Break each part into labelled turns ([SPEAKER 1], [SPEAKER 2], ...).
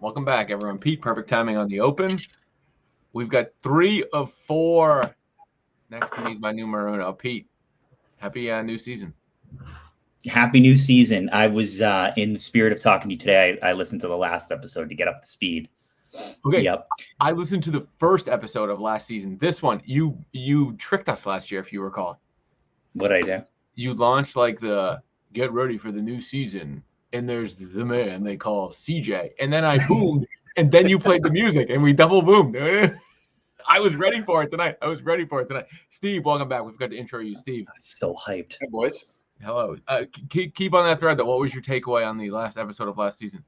[SPEAKER 1] Welcome back, everyone. Pete, perfect timing on the open. We've got 3 of 4. Next to me is my numero. Pete, happy new season.
[SPEAKER 2] Happy new season. I was in the spirit of talking to you today. I listened to the last episode to get up to speed.
[SPEAKER 1] Okay.
[SPEAKER 2] Yep.
[SPEAKER 1] I listened to the first episode of last season. This one, you tricked us last year, if you recall.
[SPEAKER 2] What did I do?
[SPEAKER 1] You launched like the get ready for the new season, and there's the man they call CJ, and then I boomed, and then you played the music, and we double boomed. I was ready for it tonight. Steve, welcome back. We've got to intro you, Steve.
[SPEAKER 2] So hyped.
[SPEAKER 3] Hey, boys.
[SPEAKER 1] Hello. Keep on that thread, though. What was your takeaway on the last episode of last season?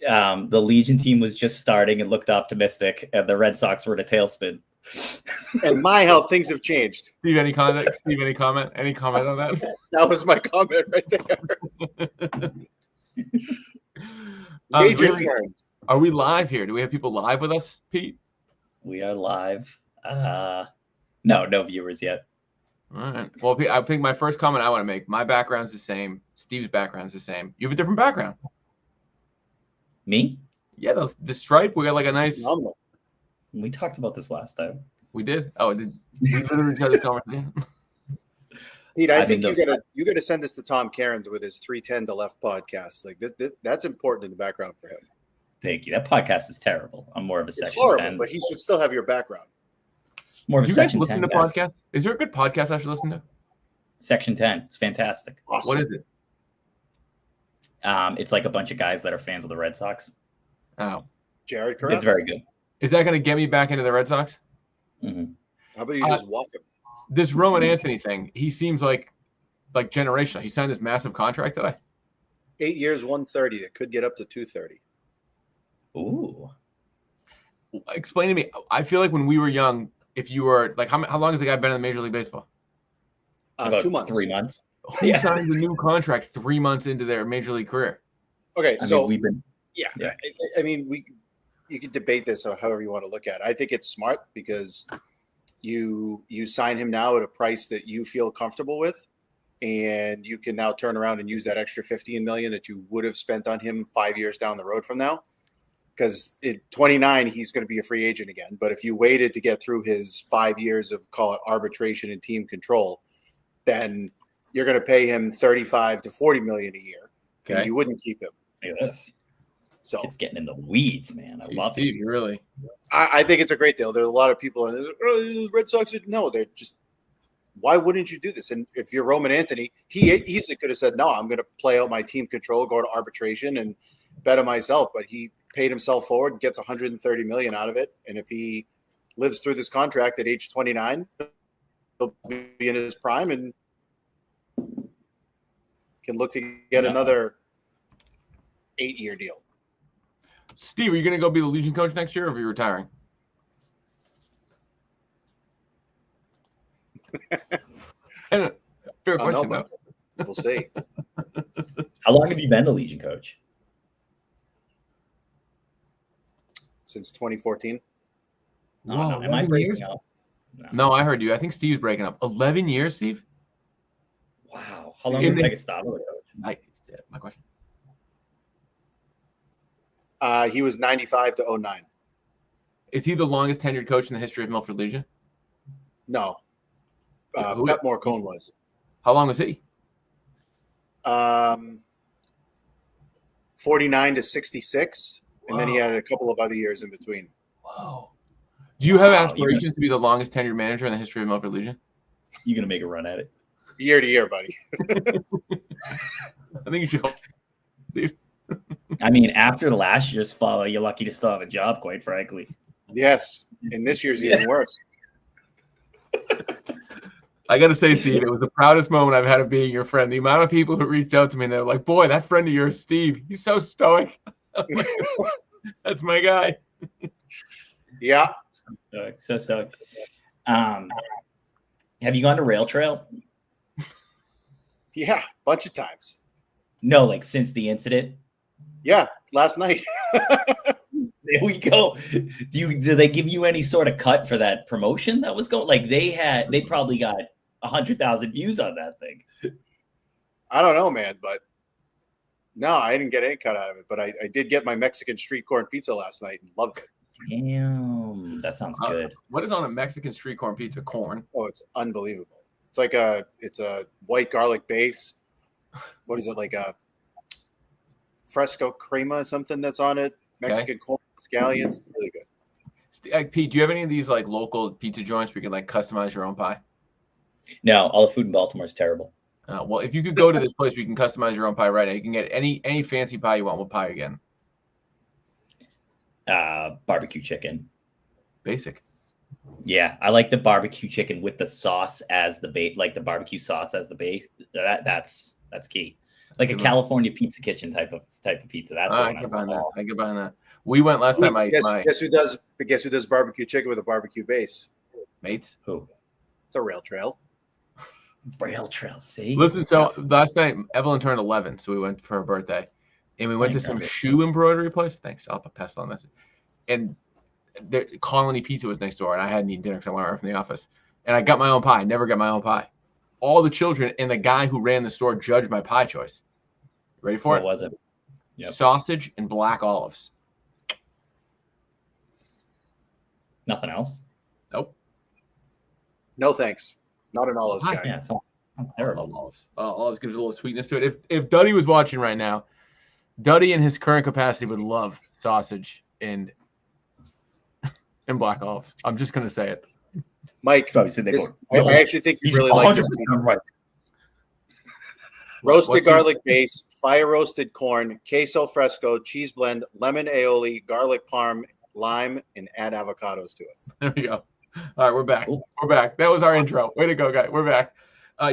[SPEAKER 2] The Legion team was just starting and looked optimistic, and the Red Sox were in a tailspin.
[SPEAKER 3] And my, how things have changed.
[SPEAKER 1] Steve, any comment? Any comment on that?
[SPEAKER 3] That was my comment right there. Major turns.
[SPEAKER 1] Are we live here? Do we have people live with us, Pete?
[SPEAKER 2] We are live. No viewers yet.
[SPEAKER 1] All right. Well, Pete, I think my first comment I want to make, my background's the same. Steve's background's the same. You have a different background.
[SPEAKER 2] Me?
[SPEAKER 1] Yeah, the stripe. We got like a nice.
[SPEAKER 2] We talked about this last time.
[SPEAKER 1] We did. Oh, did we literally tell this conversation?
[SPEAKER 3] Pete, I think you gotta send this to Tom Cairns with his 310 to left podcast. Like that's important in the background for him.
[SPEAKER 2] Thank you. That podcast is terrible. I'm more of a
[SPEAKER 3] It's
[SPEAKER 2] section
[SPEAKER 3] horrible,
[SPEAKER 2] 10.
[SPEAKER 3] but he should still have your background.
[SPEAKER 2] More of a
[SPEAKER 1] You guys
[SPEAKER 2] section
[SPEAKER 1] listen
[SPEAKER 2] 10
[SPEAKER 1] to
[SPEAKER 2] guy.
[SPEAKER 1] podcasts? Is there a good podcast I should listen to?
[SPEAKER 2] Section 10. It's fantastic.
[SPEAKER 3] Awesome.
[SPEAKER 1] What is it?
[SPEAKER 2] It's like a bunch of guys that are fans of the Red Sox.
[SPEAKER 1] Oh,
[SPEAKER 3] Jared Carruthers.
[SPEAKER 2] It's very good.
[SPEAKER 1] is that going to get me back into the Red Sox?
[SPEAKER 2] Mm-hmm.
[SPEAKER 3] How about you just walk him?
[SPEAKER 1] This Roman Anthony thing. He seems like generational. He signed this massive contract today.
[SPEAKER 3] 8 years, 130. It could get up to 230.
[SPEAKER 2] Ooh.
[SPEAKER 1] Explain to me. I feel like when we were young, if you were like, how long has the guy been in Major League Baseball?
[SPEAKER 2] About
[SPEAKER 3] 2 months.
[SPEAKER 2] 3 months.
[SPEAKER 1] Who signs a new contract 3 months into their Major League career?
[SPEAKER 3] Okay,
[SPEAKER 2] I
[SPEAKER 3] so
[SPEAKER 2] mean, we've been.
[SPEAKER 3] yeah.
[SPEAKER 2] Yeah.
[SPEAKER 3] I mean, you could debate this or however you want to look at it. I think it's smart because you sign him now at a price that you feel comfortable with, and you can now turn around and use that extra $15 million that you would have spent on him 5 years down the road from now. Because at 29, he's going to be a free agent again. But if you waited to get through his 5 years of, call it, arbitration and team control, then you're going to pay him $35 to $40 million a year, and you wouldn't keep him.
[SPEAKER 2] Look at this.
[SPEAKER 3] So
[SPEAKER 2] It's getting in the weeds, man. I love
[SPEAKER 1] Steve,
[SPEAKER 2] it.
[SPEAKER 1] you really.
[SPEAKER 3] I think it's a great deal. There's a lot of people. Red Sox, no, they're just. Why wouldn't you do this? And if you're Roman Anthony, he easily could have said, "No, I'm going to play out my team control, go to arbitration, and bet on myself." But he paid himself forward, gets $130 million out of it, and if he lives through this contract at age 29, he'll be in his prime and can look to get another 8-year deal.
[SPEAKER 1] Steve, are you going to go be the Legion coach next year, or are you retiring? Fair question, though.
[SPEAKER 3] We'll see.
[SPEAKER 2] How long have you been the Legion coach?
[SPEAKER 3] Since 2014.
[SPEAKER 2] Oh, no. Am I
[SPEAKER 1] 11
[SPEAKER 2] breaking
[SPEAKER 1] years?
[SPEAKER 2] up?
[SPEAKER 1] No, I heard you. I think Steve's breaking up. 11 years, Steve?
[SPEAKER 2] Wow. How long was Megastado coach?
[SPEAKER 1] My question.
[SPEAKER 3] He was 95 to 09.
[SPEAKER 1] Is he the longest tenured coach in the history of Milford Legion?
[SPEAKER 3] No.
[SPEAKER 1] Who-
[SPEAKER 3] Pep Morcone was.
[SPEAKER 1] How long was he?
[SPEAKER 3] 49 to 66. And then he
[SPEAKER 1] Wow.
[SPEAKER 3] had a couple of other years in between.
[SPEAKER 1] Wow. Do you have
[SPEAKER 2] Wow,
[SPEAKER 1] aspirations to be the longest tenured manager in the history of Milford Legion?
[SPEAKER 2] You gonna make a run at it?
[SPEAKER 3] Year to year, buddy.
[SPEAKER 1] I think you should. Steve.
[SPEAKER 2] I mean, after the last year's follow, you're lucky to still have a job, quite frankly.
[SPEAKER 3] Yes. And this year's even worse.
[SPEAKER 1] I got to say, Steve, it was the proudest moment I've had of being your friend. The amount of people who reached out to me and they're like, boy, that friend of yours, Steve, he's so stoic. That's my guy.
[SPEAKER 3] Yeah.
[SPEAKER 2] So stoic. Have you gone to Rail Trail?
[SPEAKER 3] Yeah. Bunch of times.
[SPEAKER 2] No, like since the incident.
[SPEAKER 3] Yeah. Last night.
[SPEAKER 2] There we go. Did they give you any sort of cut for that promotion that was going? Like they probably got 100,000 views on that thing.
[SPEAKER 3] I don't know, man, but No, I didn't get any cut out of it, but I did get my Mexican street corn pizza last night and loved it.
[SPEAKER 2] Damn, that sounds good.
[SPEAKER 1] What is on a Mexican street corn pizza? Corn.
[SPEAKER 3] Oh, it's unbelievable. It's like a white garlic base. What is it, like a fresco crema or something that's on it? Mexican corn, scallions, really good.
[SPEAKER 1] Pete, do you have any of these like local pizza joints where you can like customize your own pie?
[SPEAKER 2] No, all the food in Baltimore is terrible.
[SPEAKER 1] Well, if you could go to this place where you can customize your own pie right now, you can get any fancy pie you want. What pie again?
[SPEAKER 2] Barbecue chicken.
[SPEAKER 1] Basic.
[SPEAKER 2] Yeah, I like the barbecue chicken with the sauce as the base, like the barbecue sauce as the base. That's key. Like a California Pizza Kitchen type of pizza. That's
[SPEAKER 1] I get behind that. I get behind that. We went last time.
[SPEAKER 3] Guess who does barbecue chicken with a barbecue base?
[SPEAKER 1] Mates.
[SPEAKER 2] Who?
[SPEAKER 3] It's a Rail Trail.
[SPEAKER 2] Rail Trail. See.
[SPEAKER 1] Listen, so last night Evelyn turned 11, so we went for her birthday, and we went to some shoe embroidery place. Thanks, I'll pass on this. And Colony Pizza was next door, and I hadn't eaten dinner because I went right from the office. And I got my own pie. I never got my own pie. All the children and the guy who ran the store judged my pie choice. Ready for it?
[SPEAKER 2] What was it?
[SPEAKER 1] Yep. Sausage and black olives.
[SPEAKER 2] Nothing else?
[SPEAKER 1] Nope.
[SPEAKER 3] No thanks. Not an olives guy.
[SPEAKER 2] Yeah, sounds terrible.
[SPEAKER 1] Olives. Olives gives a little sweetness to it. If Duddy was watching right now, Duddy in his current capacity would love sausage and black olives. I'm just gonna say it.
[SPEAKER 3] Mike, I actually think you really like this pizza.
[SPEAKER 2] Right.
[SPEAKER 3] Roasted garlic base, fire roasted corn, queso fresco, cheese blend, lemon aioli, garlic parm, lime, and add avocados to it.
[SPEAKER 1] There we go. All right, we're back. We're back. That was our intro. Way to go, guys. We're back.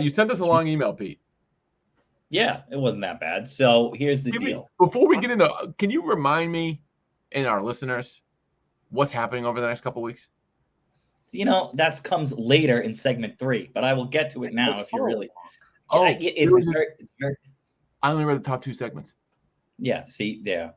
[SPEAKER 1] You sent us a long email, Pete.
[SPEAKER 2] Yeah, it wasn't that bad. So here's the deal.
[SPEAKER 1] Before we get into, can you remind me and our listeners what's happening over the next couple of weeks?
[SPEAKER 2] You know, that comes later in segment 3, but I will get to it now if you really. It's very.
[SPEAKER 1] I only read the top 2 segments.
[SPEAKER 2] Yeah. See, yeah.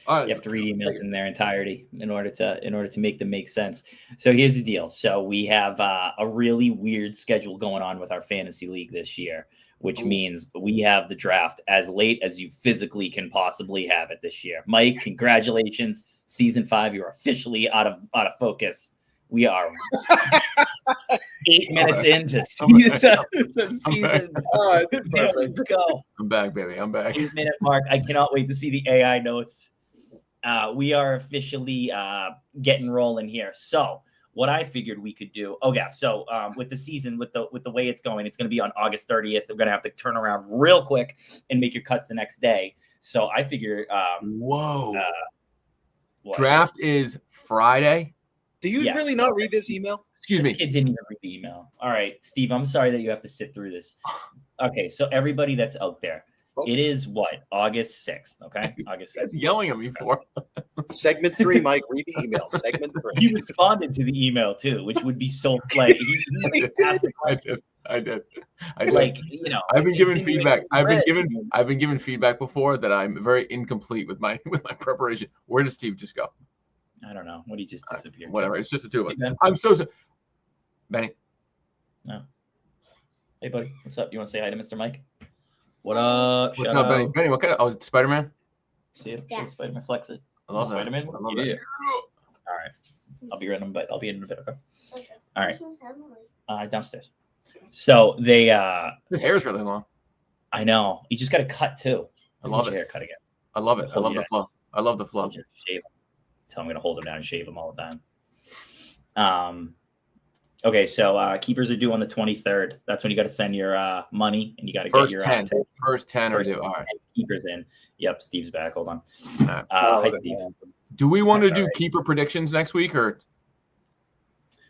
[SPEAKER 1] Right.
[SPEAKER 2] You have to read emails in their entirety in order to make them make sense. So here's the deal. So we have a really weird schedule going on with our fantasy league this year, which means we have the draft as late as you physically can possibly have it this year. Mike, congratulations. Season 5, you're officially out of focus. We are 8 minutes into season.
[SPEAKER 3] Oh,
[SPEAKER 2] let's go.
[SPEAKER 1] I'm back, baby. I'm back.
[SPEAKER 2] 8-minute mark. I cannot wait to see the AI notes. We are officially getting rolling here. So what I figured we could do. Oh yeah. So with the season, with the way it's going, it's going to be on August 30th. We're going to have to turn around real quick and make your cuts the next day. So I figure.
[SPEAKER 1] Whoa. Draft is Friday.
[SPEAKER 3] Do you really not read this email?
[SPEAKER 1] Excuse me.
[SPEAKER 2] This kid didn't even read the email. All right, Steve, I'm sorry that you have to sit through this. Okay, so everybody that's out there, it is what? August 6th, okay? August 6th.
[SPEAKER 1] Yelling at me for.
[SPEAKER 3] Segment 3, Mike, read the email. Segment 3.
[SPEAKER 2] He responded to the email too, which would be so like
[SPEAKER 1] I did.
[SPEAKER 2] Like, you know,
[SPEAKER 1] I've been given feedback. I've been given feedback before that I'm very incomplete with my preparation. Where does Steve just go?
[SPEAKER 2] I don't know. What he just disappeared.
[SPEAKER 1] Whatever. It's just the two of us. I'm so Benny.
[SPEAKER 2] No. Hey, buddy. What's up? You want to say hi to Mr. Mike? What up?
[SPEAKER 1] What's up, Benny? Benny, what kind of? Oh, it's Spider-Man.
[SPEAKER 2] See it? Yeah. Spider-Man. Flex it.
[SPEAKER 1] I love
[SPEAKER 2] Spider-Man.
[SPEAKER 1] I love
[SPEAKER 2] it. All right. I'll be right in a bit. Okay. All right. Downstairs. So they.
[SPEAKER 1] His hair is really long.
[SPEAKER 2] I know. You just got to cut too.
[SPEAKER 1] I love it.
[SPEAKER 2] Haircut again.
[SPEAKER 1] I love it. I love the flow. I love the flow.
[SPEAKER 2] Shave him. Tell him I'm gonna hold him down and shave him all the time. Okay, so keepers are due on the 23rd. That's when you got to send your money and you got to get your
[SPEAKER 1] first 10 are due. All right.
[SPEAKER 2] Keepers in. Yep, Steve's back. Hold on.
[SPEAKER 1] Hi, Steve. Do we want to do keeper predictions next week or?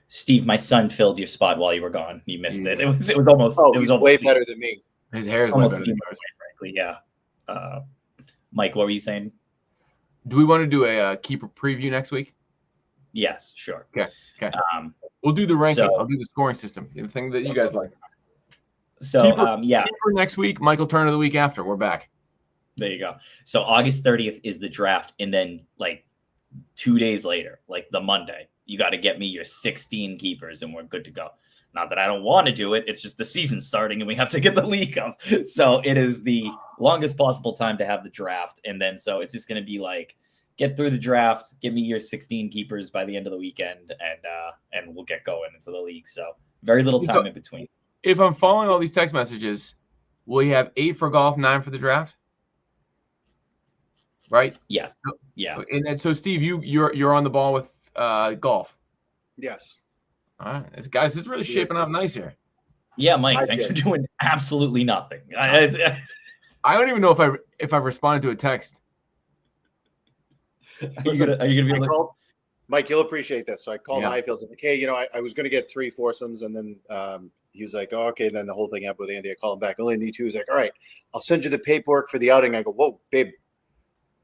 [SPEAKER 2] Steve, my son filled your spot while you were gone. You missed it. It was almost.
[SPEAKER 3] Oh,
[SPEAKER 2] it was
[SPEAKER 3] way better than me.
[SPEAKER 1] His hair is way better than yours.
[SPEAKER 2] Frankly, yeah. Mike, what were you saying?
[SPEAKER 1] Do we want to do a keeper preview next week?
[SPEAKER 2] Yes, sure.
[SPEAKER 1] Okay. We'll do the ranking. I'll do the scoring system, the thing that you guys like.
[SPEAKER 2] So,
[SPEAKER 1] Keeper next week, Michael Turner the week after. We're back.
[SPEAKER 2] There you go. So August 30th is the draft, and then like 2 days later, like the Monday, you got to get me your 16 keepers, and we're good to go. Not that I don't want to do it. It's just the season's starting and we have to get the league up. So it is the longest possible time to have the draft. And then so it's just going to be like, get through the draft, give me your 16 keepers by the end of the weekend, and we'll get going into the league. So very little time in between.
[SPEAKER 1] If I'm following all these text messages, will you have 8 for golf, 9 for the draft? Right?
[SPEAKER 2] Yes. Yeah.
[SPEAKER 1] And then so Steve, you're on the ball with golf.
[SPEAKER 3] Yes.
[SPEAKER 1] All right, guys, it's really shaping up nice here.
[SPEAKER 2] Yeah, Mike, thanks for doing absolutely nothing.
[SPEAKER 1] I don't even know if I've responded to a text.
[SPEAKER 2] Are you gonna be
[SPEAKER 3] Mike, you'll appreciate this. So I called Highfields and like, hey, I was going to get 3 foursomes, and then he was like, oh, okay. And then the whole thing happened with Andy. I called him back. I only need 2. He's like, all right, I'll send you the paperwork for the outing. I go, whoa, babe,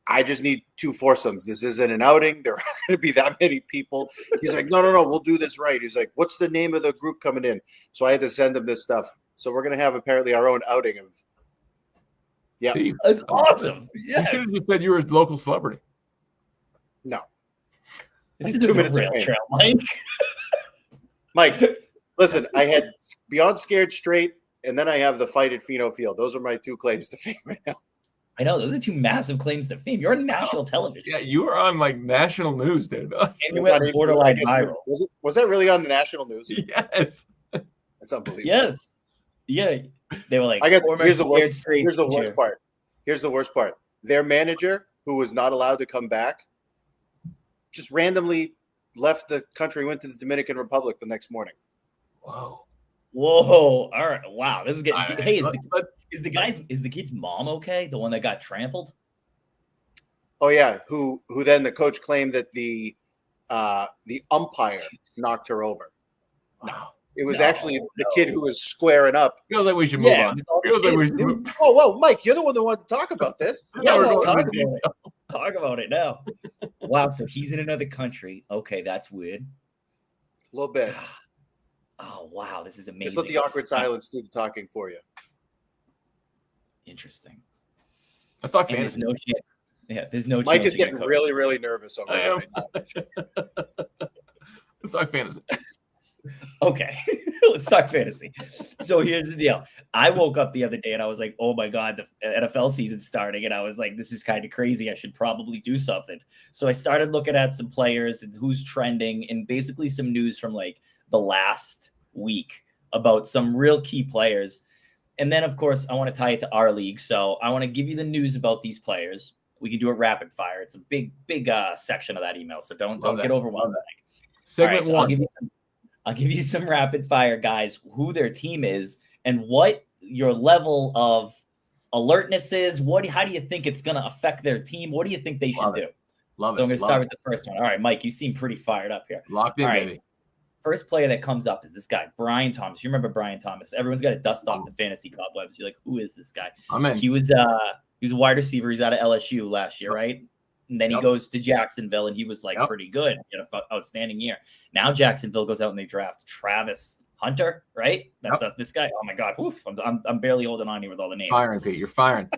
[SPEAKER 3] I just need 2 foursomes. This isn't an outing. There aren't going to be that many people. He's like, no, we'll do this right. He's like, what's the name of the group coming in? So I had to send him this stuff. So we're going to have apparently our own outing of. Yeah,
[SPEAKER 2] it's awesome.
[SPEAKER 1] Yes. You should have just said you were a local celebrity.
[SPEAKER 3] No.
[SPEAKER 2] This is 2 minutes rail trail, Mike.
[SPEAKER 3] Mike, listen, I had Beyond Scared Straight, and then I have the fight at Pheno Field. Those are my 2 claims to fame right now.
[SPEAKER 2] I know, those are 2 massive claims to fame. You're on national television.
[SPEAKER 1] Yeah, you were on like national news, dude.
[SPEAKER 2] And you went borderline viral.
[SPEAKER 3] Was that really on the national news?
[SPEAKER 1] Yes.
[SPEAKER 3] That's unbelievable.
[SPEAKER 2] Yes. Yeah. They were like,
[SPEAKER 3] here's the worst part. Here's the worst part. Their manager, who was not allowed to come back, just randomly left the country, went to the Dominican Republic the next morning.
[SPEAKER 1] Whoa.
[SPEAKER 2] All right. Wow. This is getting.
[SPEAKER 1] Right.
[SPEAKER 2] Hey, is the kid's mom okay? The one that got trampled?
[SPEAKER 3] Oh yeah. Who then the coach claimed that the umpire knocked her over.
[SPEAKER 1] Wow.
[SPEAKER 3] It was actually the kid who was squaring up.
[SPEAKER 1] Feels like we should move on. Feels like we should move.
[SPEAKER 3] Oh, whoa, Mike, you're the one that wanted to talk about this.
[SPEAKER 2] Talk about it now. Wow, so he's in another country. Okay, that's weird.
[SPEAKER 3] A little bit.
[SPEAKER 2] Oh, wow, this is amazing.
[SPEAKER 3] Just let the awkward silence do the talking for you.
[SPEAKER 2] Interesting.
[SPEAKER 1] Let's talk
[SPEAKER 2] fantasy. There's no chance. Yeah, there's no
[SPEAKER 3] Mike
[SPEAKER 2] chance.
[SPEAKER 3] Is getting really, really nervous over
[SPEAKER 1] there right now. Let's talk fantasy.
[SPEAKER 2] Okay, let's talk fantasy. So here's the deal. I woke up the other day and I was like, oh my God, the NFL season's starting. And I was like, this is kind of crazy. I should probably do something. So I started looking at some players and who's trending and basically some news from like the last week about some real key players. And then, of course, I want to tie it to our league. So I want to give you the news about these players. We can do it rapid fire. It's a big section of that email. So don't get overwhelmed.
[SPEAKER 1] Segment
[SPEAKER 2] right, so
[SPEAKER 1] 1.
[SPEAKER 2] I'll give you some rapid fire guys, who their team is and what your level of alertness is. How do you think it's going to affect their team? What do you think they should do?
[SPEAKER 1] Love it.
[SPEAKER 2] So I'm going to start with the first one. All right, Mike, you seem pretty fired up here.
[SPEAKER 1] Locked in,
[SPEAKER 2] all right.
[SPEAKER 1] baby.
[SPEAKER 2] First player that comes up is this guy, Brian Thomas. You remember Brian Thomas? Everyone's got to dust off the fantasy cobwebs. You're like, who is this guy?
[SPEAKER 1] I'm in.
[SPEAKER 2] He was a wide receiver. He's out of LSU last year, right? And then he goes to Jacksonville, and he was like pretty good. He had an outstanding year. Now Jacksonville goes out and they draft Travis Hunter, right? That's this guy. Oh my God, oof! I'm barely holding on here with all the names.
[SPEAKER 1] Firing, Pete. You're firing.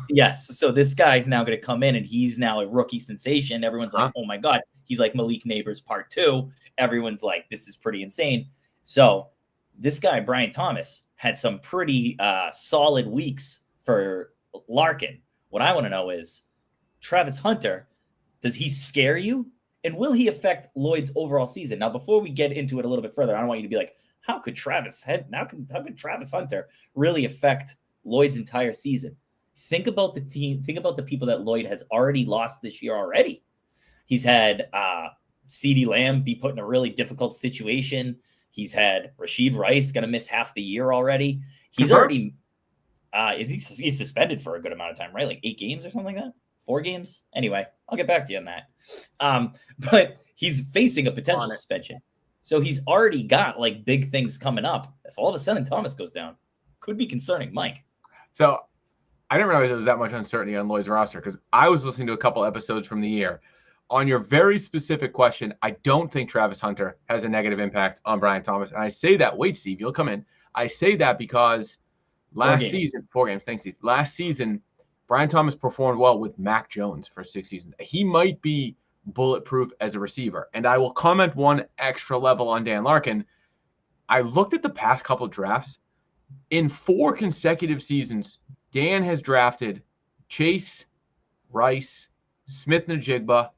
[SPEAKER 2] Yes. So this guy's now going to come in, and he's now a rookie sensation. Everyone's like, oh my God, he's like Malik Neighbors Part 2. Everyone's like, this is pretty insane. So this guy Brian Thomas had some pretty solid weeks for Larkin. What I want to know is, Travis Hunter, does he scare you? And will he affect Lloyd's overall season? Now, before we get into it a little bit further, I don't want you to be like, how could Travis Hunter really affect Lloyd's entire season? Think about the team. Think about the people that Lloyd has already lost this year already. He's had CeeDee Lamb be put in a really difficult situation. He's had Rashid Rice going to miss half the year already. He's already he's suspended for a good amount of time, right? Like 8 games or something like that. 4 games. Anyway, I'll get back to you on that. But he's facing a potential suspension. So he's already got like big things coming up. If all of a sudden Thomas goes down, could be concerning, Mike.
[SPEAKER 1] So I didn't realize there was that much uncertainty on Lloyd's roster because I was listening to a couple episodes from the year. On your very specific question, I don't think Travis Hunter has a negative impact on Brian Thomas. And I say that, wait, Steve, you'll come in. I say that because last season, 4 games, thanks, Steve. Last season, Brian Thomas performed well with Mac Jones for 6 seasons. He might be bulletproof as a receiver. And I will comment one extra level on Dan Larkin. I looked at the past couple drafts. In 4 consecutive seasons, Dan has drafted Chase, Rice, Smith-Njigba,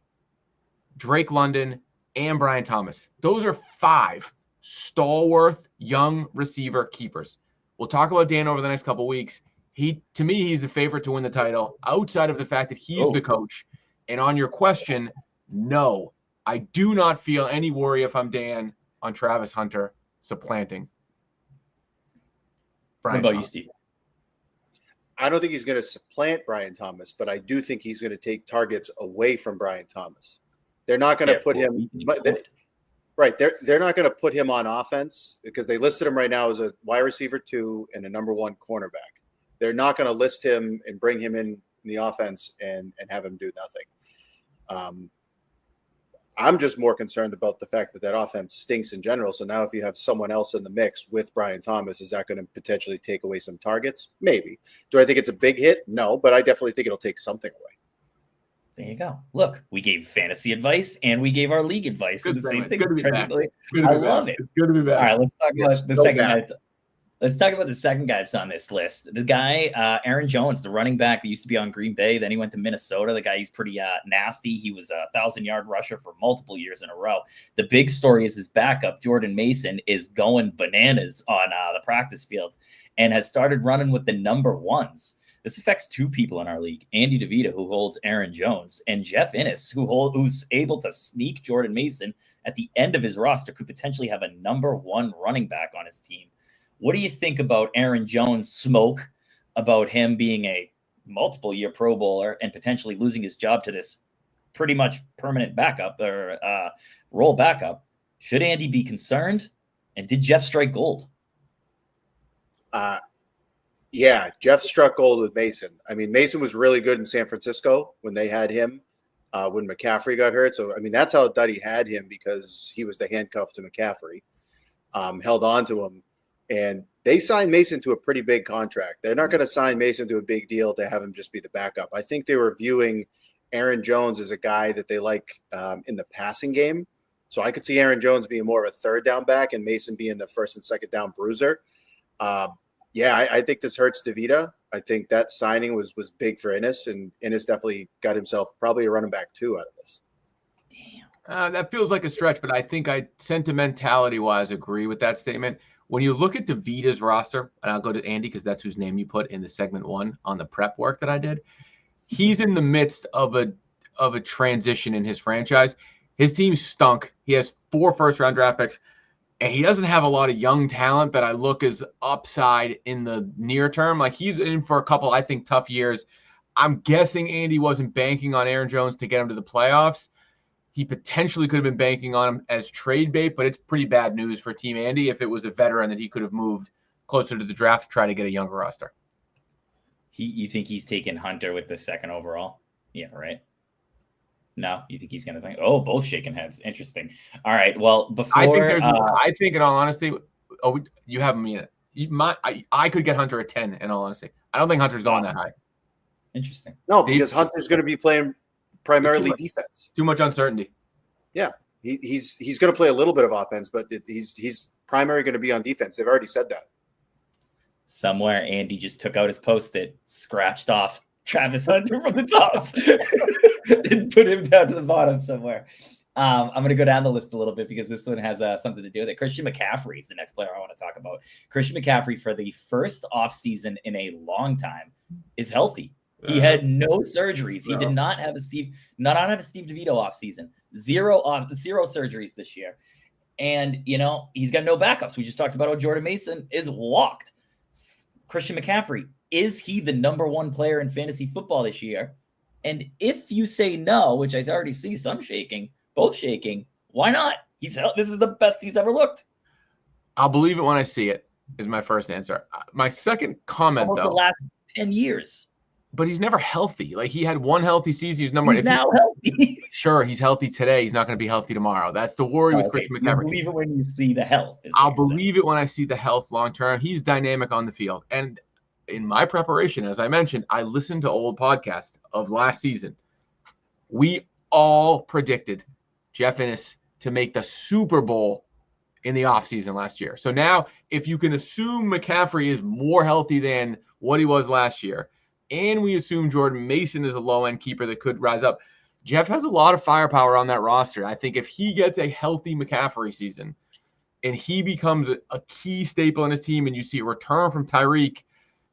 [SPEAKER 1] Drake London, and Brian Thomas. Those are 5 stalwart young receiver keepers. We'll talk about Dan over the next couple weeks. To me, he's the favorite to win the title outside of the fact that he's the coach. And on your question, no, I do not feel any worry if I'm Dan on Travis Hunter supplanting Brian
[SPEAKER 2] What about
[SPEAKER 1] Thomas.
[SPEAKER 2] you, Steve?
[SPEAKER 3] I don't think he's going to supplant Brian Thomas, but I do think he's going to take targets away from Brian Thomas. They're not going to put him right. They're not going to put him on offense because they listed him right now as a wide receiver 2 and a number 1 cornerback. They're not going to list him and bring him in the offense and have him do nothing. I'm just more concerned about the fact that offense stinks in general. So now if you have someone else in the mix with Brian Thomas, is that going to potentially take away some targets? Maybe. Do I think it's a big hit? No, but I definitely think it'll take something away.
[SPEAKER 2] There you go. Look, we gave fantasy advice and we gave our league advice.
[SPEAKER 1] Good
[SPEAKER 2] the same
[SPEAKER 1] it's
[SPEAKER 2] thing.
[SPEAKER 1] good to be back.
[SPEAKER 2] I love it.
[SPEAKER 1] It's good to be back.
[SPEAKER 2] All right, let's talk about the
[SPEAKER 3] so
[SPEAKER 2] second
[SPEAKER 3] bad.
[SPEAKER 2] guy. Let's talk about the second guy that's on this list. The guy, Aaron Jones, the running back that used to be on Green Bay. Then he went to Minnesota. The guy, he's pretty nasty. He was a 1,000-yard rusher for multiple years in a row. The big story is his backup, Jordan Mason, is going bananas on the practice fields and has started running with the number 1s. This affects 2 people in our league, Andy DeVita, who holds Aaron Jones, and Jeff Innes, who's able to sneak Jordan Mason at the end of his roster, could potentially have a number 1 running back on his team. What do you think about Aaron Jones' smoke, about him being a multiple-year Pro Bowler and potentially losing his job to this pretty much permanent backup or role backup? Should Andy be concerned? And did Jeff strike gold?
[SPEAKER 3] Yeah, Jeff struck gold with Mason. I mean, Mason was really good in San Francisco when they had him, when McCaffrey got hurt. So, I mean, that's how Duddy had him because he was the handcuff to McCaffrey, held on to him. And they signed Mason to a pretty big contract. They're not going to sign Mason to a big deal to have him just be the backup. I think they were viewing Aaron Jones as a guy that they like in the passing game. So I could see Aaron Jones being more of a 3rd down back and Mason being the 1st and 2nd down bruiser. I think this hurts DeVita. I think that signing was big for Innes, and Innes definitely got himself probably a running back 2 out of this.
[SPEAKER 2] Damn.
[SPEAKER 1] That feels like a stretch, but I think I sentimentality-wise agree with that statement. When you look at DeVita's roster, and I'll go to Andy because that's whose name you put in the segment 1 on the prep work that I did, he's in the midst of a transition in his franchise. His team stunk. He has 4 first-round draft picks, and he doesn't have a lot of young talent that I look as upside in the near term. Like, he's in for a couple, I think, tough years. I'm guessing Andy wasn't banking on Aaron Jones to get him to the playoffs. He potentially could have been banking on him as trade bait, but it's pretty bad news for Team Andy if it was a veteran that he could have moved closer to the draft to try to get a younger roster.
[SPEAKER 2] You think he's taking Hunter with the 2nd overall? Yeah, right. No, you think he's going to think? Oh, both shaking heads. Interesting. All right. Well, before
[SPEAKER 1] I think in all honesty, you have me in it. I could get Hunter at 10. In all honesty, I don't think Hunter's going that high.
[SPEAKER 2] Interesting.
[SPEAKER 3] No, because Hunter's going to be playing primarily defense.
[SPEAKER 1] Too much uncertainty.
[SPEAKER 3] Yeah, he's going to play a little bit of offense, but he's primarily going to be on defense. They've already said that.
[SPEAKER 2] Somewhere Andy just took out his Post-it, scratched off Travis Hunter from the top, and put him down to the bottom somewhere. I'm going to go down the list a little bit because this one has something to do with it. Christian McCaffrey is the next player I want to talk about. Christian McCaffrey, for the first offseason in a long time, is healthy. He had no surgeries. He did not have a Steve DeVito offseason. Zero surgeries this year. And, he's got no backups. We just talked about how Jordan Mason is walked. Christian McCaffrey, is he the number 1 player in fantasy football this year? And if you say no, which I already see some shaking, both shaking, why not? This is the best he's ever looked.
[SPEAKER 1] I'll believe it when I see it, is my first answer. My second comment,
[SPEAKER 2] Almost
[SPEAKER 1] though.
[SPEAKER 2] The last 10 years.
[SPEAKER 1] But he's never healthy. Like, he had 1 healthy season. He's number 1.
[SPEAKER 2] He's now healthy.
[SPEAKER 1] Sure, he's healthy today. He's not going to be healthy tomorrow. That's the worry with Christian
[SPEAKER 2] so
[SPEAKER 1] McCaffrey.
[SPEAKER 2] You believe it when you see the health.
[SPEAKER 1] I'll believe it when I see the health long term. He's dynamic on the field. And in my preparation, as I mentioned, I listened to old podcasts of last season. We all predicted Jeff Innes to make the Super Bowl in the offseason last year. So now, if you can assume McCaffrey is more healthy than what he was last year, and we assume Jordan Mason is a low-end keeper that could rise up, Jeff has a lot of firepower on that roster. I think if he gets a healthy McCaffrey season and he becomes a key staple in his team and you see a return from Tyreek,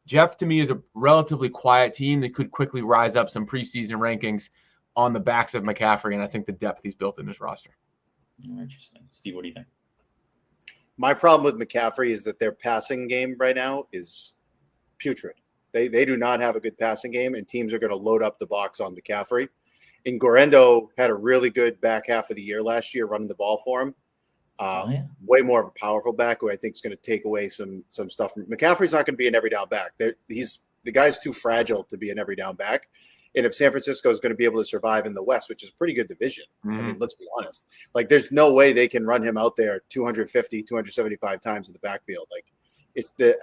[SPEAKER 1] Jeff, to me, is a relatively quiet team that could quickly rise up some preseason rankings on the backs of McCaffrey, and I think the depth he's built in his roster.
[SPEAKER 2] Interesting. Steve, what do you think?
[SPEAKER 3] My problem with McCaffrey is that their passing game right now is putrid. They do not have a good passing game, and teams are going to load up the box on McCaffrey. And Gorendo had a really good back half of the year last year running the ball for him. Way more of a powerful back who I think is going to take away some stuff. McCaffrey's not going to be an every down back. The guy's too fragile to be an every down back. And if San Francisco is going to be able to survive in the West, which is a pretty good division, I mean, let's be honest. Like, there's no way they can run him out there 250, 275 times in the backfield. Like,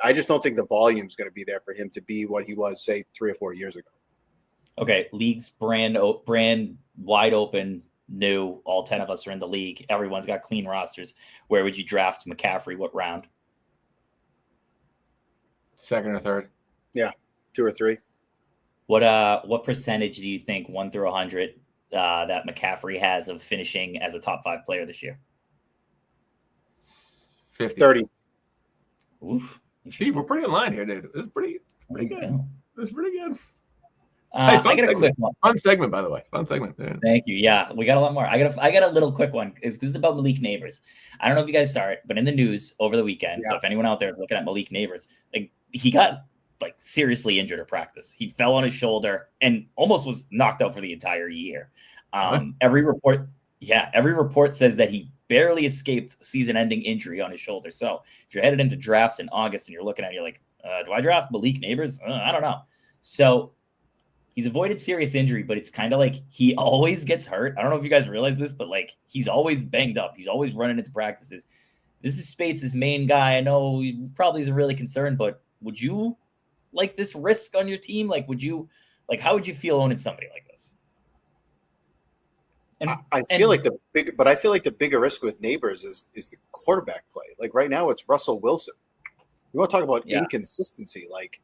[SPEAKER 3] I just don't think the volume is going to be there for him to be what he was, say, 3 or 4 years ago.
[SPEAKER 2] Okay, league's brand wide open, new. All 10 of us are in the league. Everyone's got clean rosters. Where would you draft McCaffrey? What round?
[SPEAKER 1] Second or third?
[SPEAKER 3] Yeah, 2 or 3.
[SPEAKER 2] What percentage do you think 1 through 100 that McCaffrey has of finishing as a top 5 player this year?
[SPEAKER 1] 50.
[SPEAKER 3] 30.
[SPEAKER 2] Oof.
[SPEAKER 1] Steve, we're pretty in line here, dude. It's pretty good. It's pretty good.
[SPEAKER 2] I got a quick one.
[SPEAKER 1] Fun segment, by the way. Fun segment. Yeah.
[SPEAKER 2] Thank you. Yeah, we got a lot more. I got a little quick one. This is about Malik Neighbors. I don't know if you guys saw it, but in the news over the weekend. Yeah. So if anyone out there is looking at Malik Neighbors, like, he got seriously injured at practice. He fell on his shoulder and almost was knocked out for the entire year. Every report says that he barely escaped season-ending injury on his shoulder. So if you're headed into drafts in August and you're looking at it, you're like, do I draft Malik Neighbors? I don't know. So he's avoided serious injury, but it's kind of like he always gets hurt. I don't know if you guys realize this, but like, he's always banged up. He's always running into practices. This is Spates' main guy. I know he probably isn't really concerned, but would you like this risk on your team? Like, how would you feel owning somebody like this?
[SPEAKER 3] And I feel like the bigger risk with Neighbors is the quarterback play. Like, right now it's Russell Wilson. You want to talk about inconsistency? Like,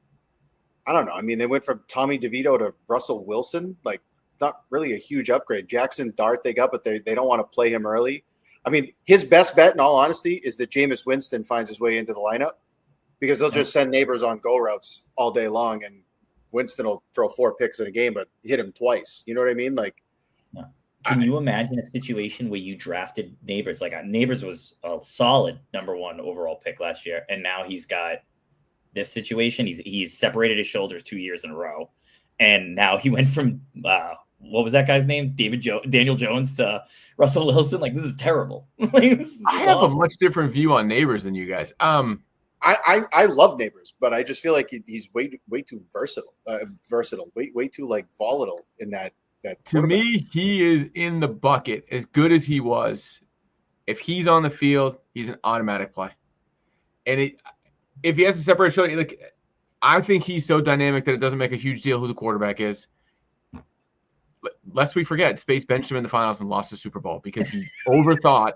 [SPEAKER 3] I don't know. I mean, they went from Tommy DeVito to Russell Wilson. Like, not really a huge upgrade. Jackson Dart they got, but they don't want to play him early. I mean, his best bet, in all honesty, is that Jameis Winston finds his way into the lineup, because they'll just send Neighbors on go routes all day long, and Winston will throw 4 picks in a game, but hit him twice. You know what I mean? Like,
[SPEAKER 2] can you imagine a situation where you drafted Neighbors? Like, Neighbors was a solid number 1 overall pick last year, and now he's got this situation. He's separated his shoulders 2 years in a row, and now he went from what was that guy's name? Daniel Jones to Russell Wilson. Like, this is terrible.
[SPEAKER 1] I have a much different view on Neighbors than you guys.
[SPEAKER 3] I love Neighbors, but I just feel like he's way too versatile, way too like volatile in that.
[SPEAKER 1] To me, he is in the bucket as good as he was. If he's on the field, he's an automatic play. And if he has to separate shoulder, like, I think he's so dynamic that it doesn't make a huge deal who the quarterback is. Lest we forget, Space benched him in the finals and lost the Super Bowl because he overthought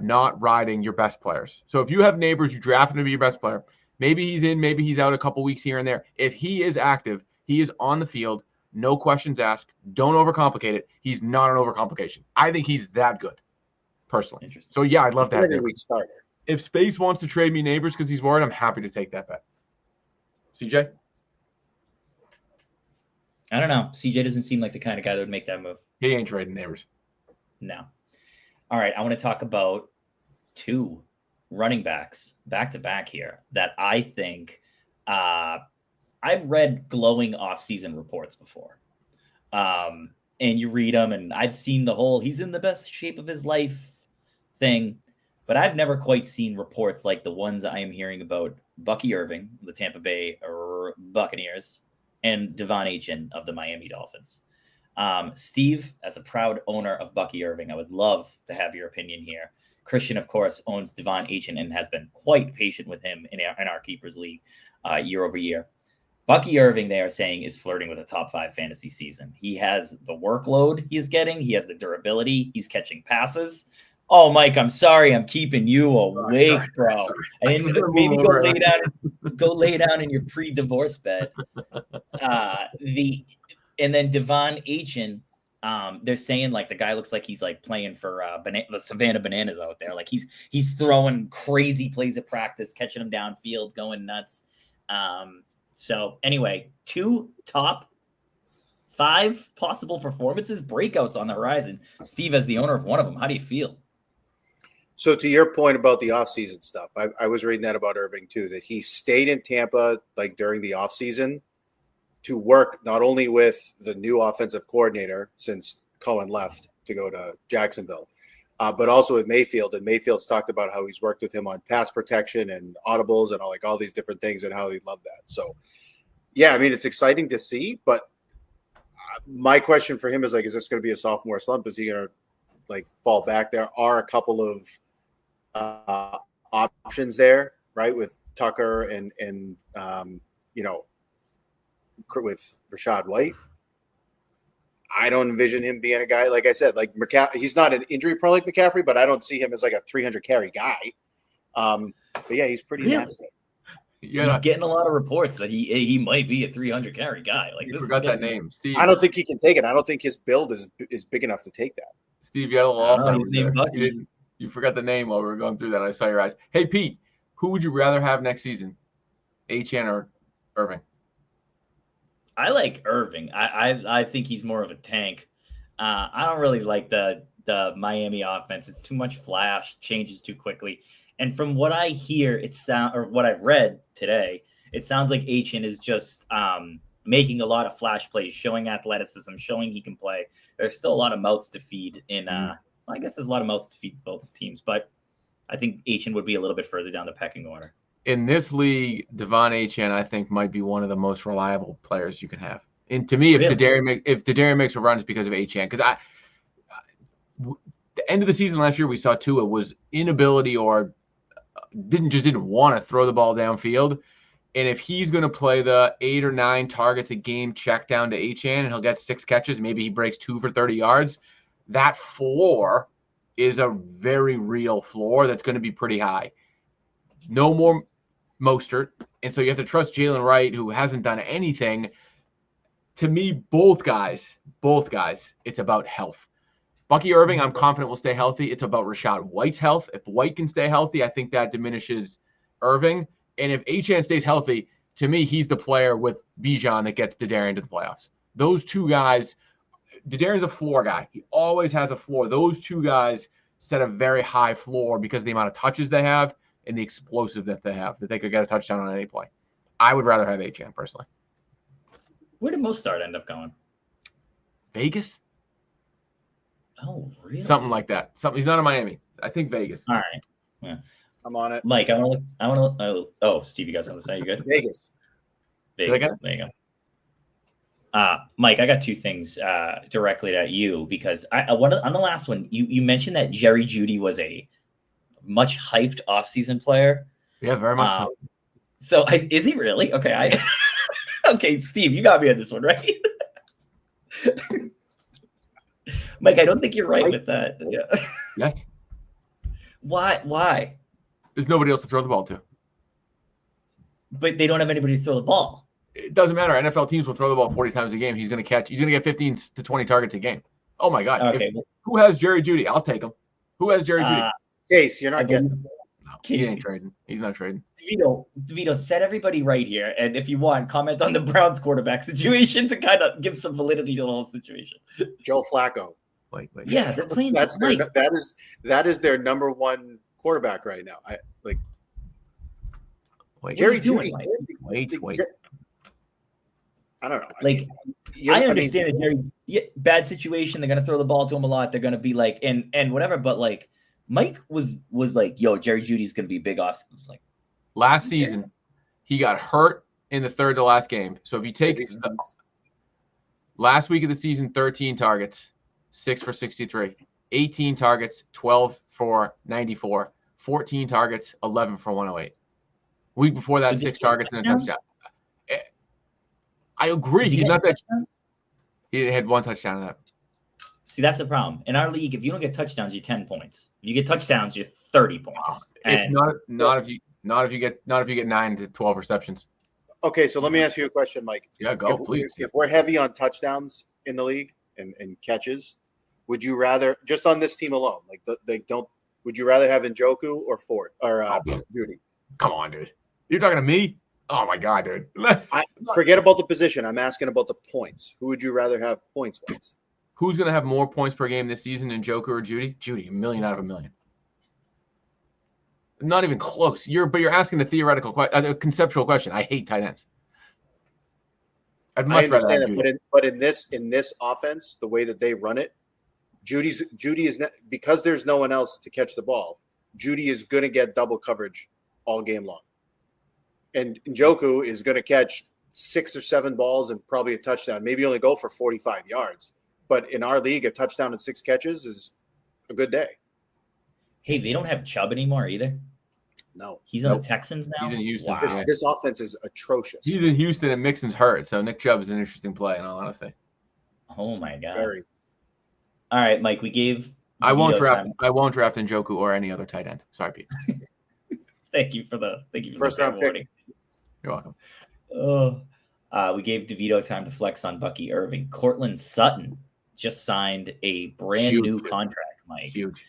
[SPEAKER 1] not riding your best players. So if you have Neighbors, you draft him to be your best player. Maybe he's in, maybe he's out a couple weeks here and there. If he is active, he is on the field. No questions asked. Don't overcomplicate it. He's not an overcomplication. I think he's that good, personally.
[SPEAKER 2] Interesting.
[SPEAKER 1] So, yeah, I'd love to have him.
[SPEAKER 3] Starter.
[SPEAKER 1] If Space wants to trade me Neighbors because he's worried, I'm happy to take that bet. CJ?
[SPEAKER 2] I don't know. CJ doesn't seem like the kind of guy that would make that move.
[SPEAKER 1] He ain't trading Neighbors.
[SPEAKER 2] No. All right, I want to talk about 2 running backs back-to-back here that I think I've read glowing off-season reports before. And you read them, and I've seen the whole he's in the best shape of his life thing, but I've never quite seen reports like the ones I am hearing about Bucky Irving, the Tampa Bay Buccaneers, and Devon Achane of the Miami Dolphins. Steve, as a proud owner of Bucky Irving, I would love to have your opinion here. Christian, of course, owns Devon Achane and has been quite patient with him in our Keepers League year over year. Bucky Irving, they are saying, is flirting with a top 5 fantasy season. He has the workload he is getting. He has the durability. He's catching passes. Oh, Mike, I'm sorry. I'm keeping you awake, bro. And maybe go lay down in your pre-divorce bed. And then Devon Achin, they're saying like the guy looks like he's like playing for the Savannah Bananas out there. Like he's throwing crazy plays at practice, catching them downfield, going nuts. So anyway, 2 top 5 possible performances, breakouts on the horizon. Steve, as the owner of one of them, how do you feel?
[SPEAKER 3] So to your point about the offseason stuff, I was reading that about Irving too, that he stayed in Tampa like during the offseason to work not only with the new offensive coordinator since Cohen left to go to Jacksonville, but also with Mayfield. And Mayfield's talked about how he's worked with him on pass protection and audibles and all these different things and how he loved that. So, yeah, I mean, it's exciting to see. But my question for him is like, is this going to be a sophomore slump? Is he going to like fall back? There are a couple of options there, right, with Tucker and with Rachaad White. I don't envision him being a guy, like I said, like he's not an injury pro like McCaffrey, but I don't see him as like a 300 carry guy. But yeah, he's pretty nasty.
[SPEAKER 2] Yeah, he's getting a lot of reports that he might be a 300 carry guy. Like,
[SPEAKER 1] you forgot that name, Steve.
[SPEAKER 3] I don't think he can take it. I don't think his build is big enough to take that.
[SPEAKER 1] Steve, you had a little Alzheimer's. You forgot the name while we were going through that. I saw your eyes. Hey, Pete, who would you rather have next season, Achane or Irving?
[SPEAKER 2] I like Irving. I think he's more of a tank. I don't really like the Miami offense. It's too much flash, changes too quickly. And from what I hear, or what I've read today, it sounds like Achane is just making a lot of flash plays, showing athleticism, showing he can play. There's still a lot of mouths to feed in. I guess there's a lot of mouths to feed both teams, but I think Achane would be a little bit further down the pecking order.
[SPEAKER 1] In this league, Devon Achane, I think, might be one of the most reliable players you can have. And to me, if D'Adarian makes a run, it's because of Achane. Because the end of the season last year, we saw Tua was inability or didn't want to throw the ball downfield. And if he's going to play the 8 or 9 targets a game check down to Achane and he'll get 6 catches, maybe he breaks 2 for 30 yards, that floor is a very real floor that's going to be pretty high. No more Mostert. And so you have to trust Jalen Wright, who hasn't done anything. To me, both guys, it's about health. Bucky Irving, I'm confident will stay healthy. It's about Rachaad White's health. If White can stay healthy, I think that diminishes Irving. And if Achane stays healthy, to me, he's the player with Bijan that gets D'Adarian to the playoffs. Those two guys, D'Adarian's a floor guy. He always has a floor. Those two guys set a very high floor because of the amount of touches they have and the explosive that they have, that they could get a touchdown on any play. I would rather have Achane personally.
[SPEAKER 2] Where did Mostert end up going?
[SPEAKER 1] Vegas?
[SPEAKER 2] Oh, really?
[SPEAKER 1] Something like that. He's not in Miami. I think Vegas.
[SPEAKER 2] All right. Yeah.
[SPEAKER 3] I'm on it.
[SPEAKER 2] Mike, I want to. Oh, Steve, you guys have to say you good?
[SPEAKER 3] Vegas.
[SPEAKER 2] There you go. Mike, I got 2 things directly at you because on the last one, you mentioned that Jerry Jeudy was a much hyped offseason player.
[SPEAKER 1] Yeah, very much
[SPEAKER 2] so. Is he really? Okay, okay, Steve, you got me on this one, right? Mike, I don't think you're right with that. Yeah.
[SPEAKER 1] Yes.
[SPEAKER 2] Why?
[SPEAKER 1] There's nobody else to throw the ball to.
[SPEAKER 2] But they don't have anybody to throw the ball.
[SPEAKER 1] It doesn't matter. NFL teams will throw the ball 40 times a game. He's going to get 15 to 20 targets a game. Oh, my God.
[SPEAKER 2] Okay.
[SPEAKER 1] Who has Jerry Jeudy? I'll take him. Who has Jerry Jeudy?
[SPEAKER 3] Case, you're not getting him.
[SPEAKER 1] No, he ain't trading. He's not trading.
[SPEAKER 2] DeVito, set everybody right here. And if you want, comment on the Browns quarterback situation to kind of give some validity to the whole situation.
[SPEAKER 3] Joe Flacco.
[SPEAKER 1] Wait.
[SPEAKER 2] Yeah, they're playing.
[SPEAKER 3] That is their number one quarterback right now.
[SPEAKER 2] Jerry Jeudy.
[SPEAKER 1] Wait.
[SPEAKER 3] I don't know.
[SPEAKER 2] I understand that Jerry, bad situation. They're gonna throw the ball to him a lot. They're gonna be like, and whatever. But like, Mike was like, yo, Jerry Judy's gonna be a big off. Like
[SPEAKER 1] last season, he got hurt in the third to last game. So if you take the last week of the season, 13 targets, 6 for 63, 18 targets, 12 for 94, 14 targets, 11 for 108. Week before that, 6 targets and a touchdown. I agree. He's not that. He had 1 touchdown in that.
[SPEAKER 2] See, that's the problem. In our league, if you don't get touchdowns, you're 10 points. If you get touchdowns, you're 30 points.
[SPEAKER 1] It's not if you get 9 to 12 receptions.
[SPEAKER 3] Okay, so let me ask you a question, Mike.
[SPEAKER 1] Yeah, go, please.
[SPEAKER 3] If we're heavy on touchdowns in the league and catches, would you rather, just on this team alone, would you rather have Njoku or Ford or Judy?
[SPEAKER 1] Come on, dude. You're talking to me? Oh my God, dude.
[SPEAKER 3] Forget about the position. I'm asking about the points. Who would you rather have points-wise?
[SPEAKER 1] Who's going to have more points per game this season than Njoku or Judy? Judy, 1 million out of 1 million. Not even close. You're asking a theoretical question, a conceptual question. I hate tight ends. I'd much rather have Judy.
[SPEAKER 3] But in this offense, the way that they run it, Judy is not, because there's no one else to catch the ball. Judy is going to get double coverage all game long, and Njoku is going to catch 6 or 7 balls and probably a touchdown. Maybe only go for 45 yards. But in our league, a touchdown and 6 catches is a good day.
[SPEAKER 2] Hey, they don't have Chubb anymore either.
[SPEAKER 3] No,
[SPEAKER 2] he's on the Texans now.
[SPEAKER 1] He's in Houston.
[SPEAKER 2] Wow.
[SPEAKER 3] This offense is atrocious.
[SPEAKER 1] He's in Houston and Mixon's hurt, so Nick Chubb is an interesting play. In all honesty.
[SPEAKER 2] Oh my God.
[SPEAKER 3] Very.
[SPEAKER 2] All right, Mike. We gave.
[SPEAKER 1] I won't draft Njoku or any other tight end. Sorry, Pete.
[SPEAKER 2] Thank you for the
[SPEAKER 3] first round pick.
[SPEAKER 1] You're welcome.
[SPEAKER 2] We gave DeVito time to flex on Bucky Irving. Cortland Sutton just signed a brand new contract, Mike.
[SPEAKER 1] Huge.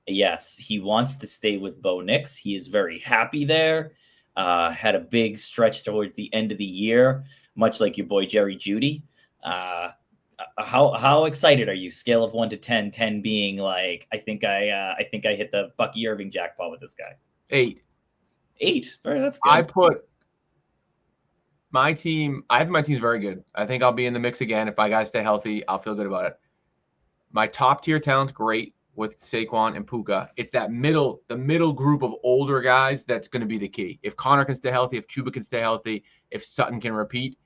[SPEAKER 2] Yes, he wants to stay with Bo Nix. He is very happy there. Had a big stretch towards the end of the year, much like your boy Jerry Jeudy. How excited are you? Scale of 1 to 10, 10 being like I think I hit the Bucky Irving jackpot with this guy.
[SPEAKER 1] 8.
[SPEAKER 2] 8. That's good.
[SPEAKER 1] I put my team. I think my team's very good. I think I'll be in the mix again. If my guys stay healthy, I'll feel good about it. My top tier talent's great with Saquon and Puka. It's the middle group of older guys that's going to be the key. If Connor can stay healthy, if Chuba can stay healthy, if Sutton can repeat,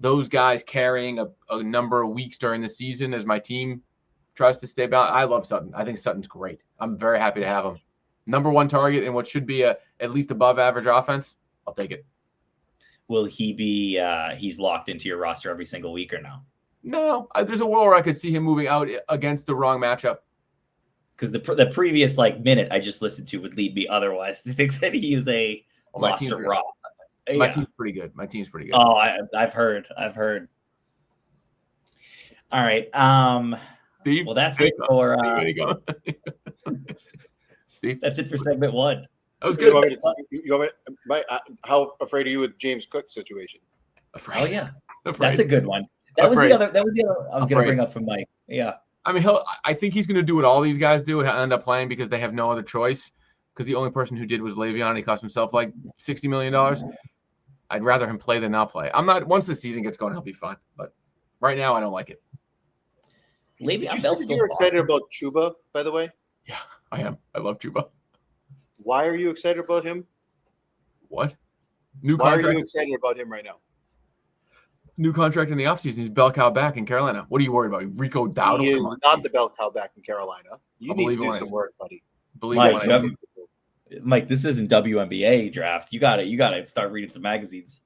[SPEAKER 1] those guys carrying a number of weeks during the season as my team tries to stay balanced. I love Sutton. I think Sutton's great. I'm very happy to have him. Number 1 target in what should be at least above average offense. I'll take it.
[SPEAKER 2] Will he be he's locked into your roster every single week or no?
[SPEAKER 1] No, there's a world where I could see him moving out against the wrong matchup.
[SPEAKER 2] Because the previous minute I just listened to would lead me otherwise to think that he is a lost or raw.
[SPEAKER 1] My team's pretty good.
[SPEAKER 2] Oh, I've heard. All right.
[SPEAKER 1] Steve.
[SPEAKER 2] Well, that's it for.
[SPEAKER 1] Steve.
[SPEAKER 2] That's it for segment 1.
[SPEAKER 1] That was
[SPEAKER 3] You
[SPEAKER 1] good.
[SPEAKER 3] want me to how afraid are you with James Cook's situation?
[SPEAKER 1] Afraid.
[SPEAKER 2] Oh yeah,
[SPEAKER 1] Afraid.
[SPEAKER 2] that's a good one. That was the other I was going to bring up from Mike. Yeah.
[SPEAKER 1] I mean, I think he's going to do what all these guys do and end up playing because they have no other choice. Because the only person who did was Le'Veon, and he cost himself like $60 million. I'd rather him play than not play. Once the season gets going, he'll be fine. But right now, I don't like it.
[SPEAKER 3] Did you say that you're excited about Chuba, by the way?
[SPEAKER 1] Yeah, I am. I love Chuba.
[SPEAKER 3] Why are you excited about him?
[SPEAKER 1] What? New
[SPEAKER 3] Why
[SPEAKER 1] contract?
[SPEAKER 3] are you excited about him right now?
[SPEAKER 1] New contract in the offseason. He's bell cow back in Carolina. What are you worried about? Rico Dowdle?
[SPEAKER 3] He is not the bell cow back in Carolina. You need to do some work, buddy.
[SPEAKER 2] Mike, this isn't WNBA draft. You got to start reading some magazines.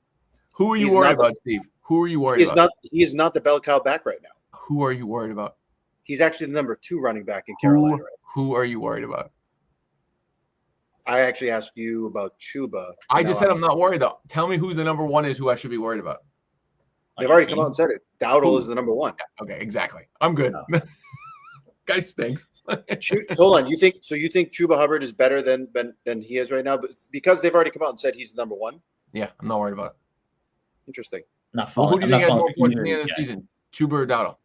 [SPEAKER 1] Who are you worried about, Steve? Who are you worried about?
[SPEAKER 3] He is not the bell cow back right now.
[SPEAKER 1] Who are you worried about?
[SPEAKER 3] He's actually the number 2 running back in Carolina.
[SPEAKER 1] Who are you worried about?
[SPEAKER 3] I actually asked you about Chuba.
[SPEAKER 1] I just said I'm not worried though. Tell me who the number 1 is. Who I should be worried about?
[SPEAKER 3] They've already come out and said it. Dowdle is the number 1.
[SPEAKER 1] Yeah, okay, exactly. I'm good. Guy stinks.
[SPEAKER 3] Hold on. You think Chuba Hubbard is better than he is right now? But because they've already come out and said he's the number 1.
[SPEAKER 1] Yeah, I'm not worried about it.
[SPEAKER 3] Interesting.
[SPEAKER 2] Not
[SPEAKER 1] well, who do you think has more points at the end
[SPEAKER 2] of
[SPEAKER 1] of the season? Chuba or Dowdle?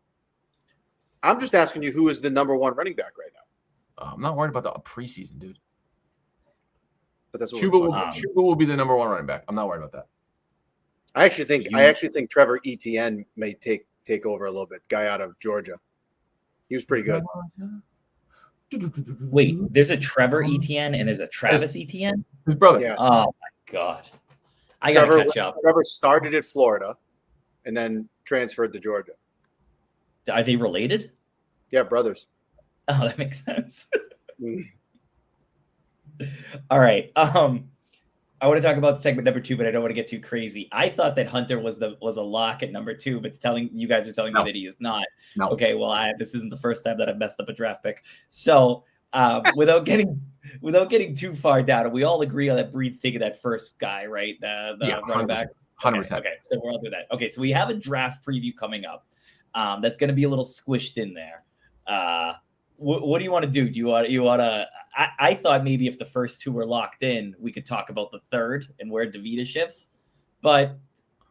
[SPEAKER 3] I'm just asking you who is the number 1 running back right now.
[SPEAKER 1] I'm not worried about the preseason, dude.
[SPEAKER 3] But that's what
[SPEAKER 1] Chuba will be the number 1 running back. I'm not worried about that.
[SPEAKER 3] I actually think Trevor Etienne may take over a little bit. Guy out of Georgia. He was pretty good.
[SPEAKER 2] Wait, there's a Trevor Etienne and there's a Travis Etienne?
[SPEAKER 1] His brother.
[SPEAKER 3] Yeah.
[SPEAKER 2] Oh my God. I gotta catch up.
[SPEAKER 3] Trevor started at Florida and then transferred to Georgia.
[SPEAKER 2] Are they related?
[SPEAKER 3] Yeah, brothers.
[SPEAKER 2] Oh, that makes sense. All right. All I want to talk about segment number 2, but I don't want to get too crazy. I thought that Hunter was a lock at number 2, but you guys are telling me that he is not.
[SPEAKER 1] No.
[SPEAKER 2] Okay, well, this isn't the first time that I've messed up a draft pick. So without getting too far down, we all agree on that Breed's taking that first guy, right? The running back.
[SPEAKER 1] 100%.
[SPEAKER 2] Okay, so we're all through that. Okay, so we have a draft preview coming up. That's going to be a little squished in there. What do you want to do? Do you want to? I thought maybe if the first 2 were locked in, we could talk about the third and where DeVita shifts. But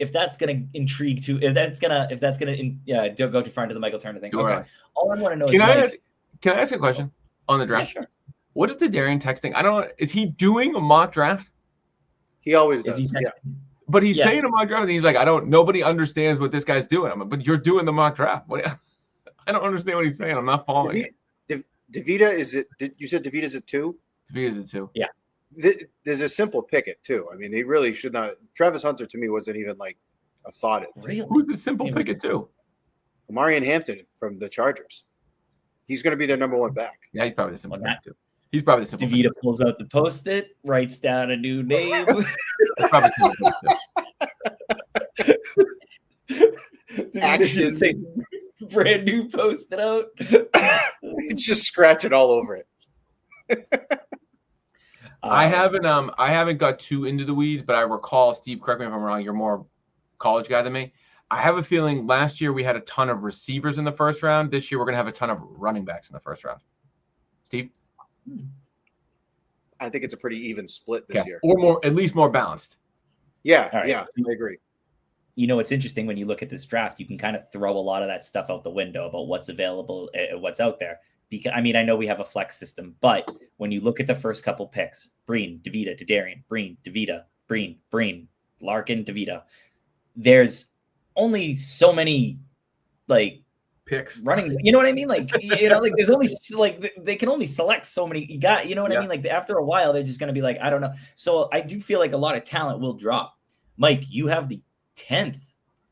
[SPEAKER 2] if that's going to intrigue too, if that's going to go too far into the Michael Turner thing. Okay. All I want to know is
[SPEAKER 1] can I ask a question on the draft?
[SPEAKER 2] Yeah, sure.
[SPEAKER 1] What is the Darian texting? I don't know. Is he doing a mock draft?
[SPEAKER 3] He always does. Yeah.
[SPEAKER 1] But he's saying a mock draft, and he's like, nobody understands what this guy's doing. But you're doing the mock draft. I don't understand what he's saying. I'm not following it.
[SPEAKER 3] DeVita, you said DeVita's at 2?
[SPEAKER 1] DeVita's at 2.
[SPEAKER 2] Yeah.
[SPEAKER 3] There's a simple pick at 2. I mean, they really should not. Travis Hunter, to me, wasn't even like a thought at 2.
[SPEAKER 2] Really?
[SPEAKER 1] Who's the simple pick at 2?
[SPEAKER 3] Marion Hampton from the Chargers. He's going to be their number 1 back.
[SPEAKER 1] Yeah, he's probably the simple pick, too. He's probably the simple
[SPEAKER 2] DeVita pulls out the Post-it, writes down a new name.
[SPEAKER 1] Probably simple pick, too.
[SPEAKER 2] Action. Brand new Post-it out.
[SPEAKER 3] It's just scratching all over it.
[SPEAKER 1] I haven't got too into the weeds, but I recall, Steve, correct me if I'm wrong, you're more college guy than me. I have a feeling last year we had a ton of receivers in the first round. This year we're going to have a ton of running backs in the first round. Steve?
[SPEAKER 3] I think it's a pretty even split this year.
[SPEAKER 1] Or at least more balanced.
[SPEAKER 3] Yeah,
[SPEAKER 2] right.
[SPEAKER 3] Yeah, I agree.
[SPEAKER 2] You know, it's interesting when you look at this draft, you can kind of throw a lot of that stuff out the window about what's available, what's out there. Because I know we have a flex system, but when you look at the first couple picks, Breen, DeVita, Darian, Breen, DeVita, Breen, Larkin, DeVita, there's only so many
[SPEAKER 1] picks
[SPEAKER 2] running. You know what I mean? There's only they can only select so many. You know what I mean? After a while, they're just going to be I don't know. So I do feel like a lot of talent will drop. Mike, you have the 10th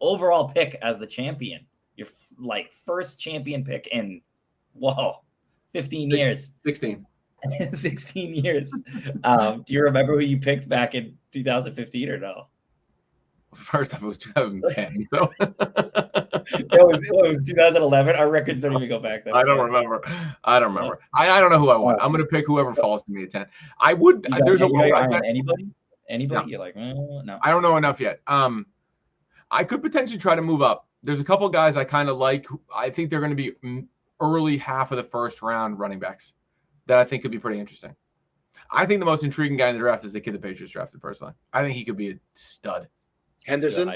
[SPEAKER 2] overall pick as the champion. Your first champion pick in 15 years.
[SPEAKER 1] 16
[SPEAKER 2] years. Do you remember who you picked back in 2015 or no?
[SPEAKER 1] First off, it was 2010. So
[SPEAKER 2] it was 2011. Our records don't even go back then.
[SPEAKER 1] I don't remember. I don't know who I want. I'm going to pick whoever falls to me at 10. I would. There's
[SPEAKER 2] anybody. You're like, no.
[SPEAKER 1] I don't know enough yet. I could potentially try to move up. There's a couple guys I kind of like. I think they're going to be early half of the first round running backs that I think could be pretty interesting. I think the most intriguing guy in the draft is the kid the Patriots drafted personally. I think he could be a stud.
[SPEAKER 3] Henderson?